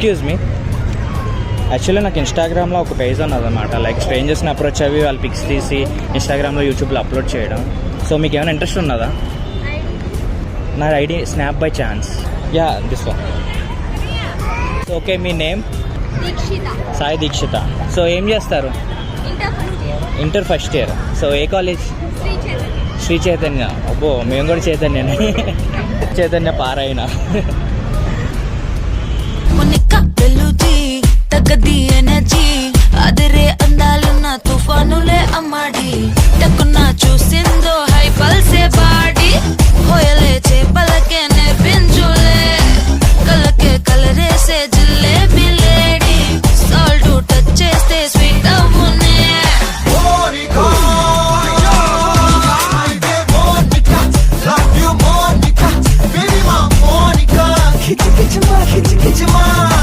Excuse me, actually నాకు ఇన్స్టాగ్రామ్లో ఒక పేజ్ ఉన్నదన్నమాట, లైక్ స్ట్రేంజర్స్ని అప్రోచ్ అవి వాళ్ళ పిక్స్ తీసి ఇన్స్టాగ్రామ్లో యూట్యూబ్లో అప్లోడ్ చేయడం. సో మీకు ఏమైనా ఇంట్రెస్ట్ ఉన్నదా? నా ID snap by chance. Yeah, this one. Okay, me name? Sai Dikshita. So ఏం చేస్తారు? Inter first year. సో ఏ కాలేజ్? శ్రీ చైతన్య. అబ్బో, మేము కూడా చైతన్యనే. చైతన్య పారాయణ.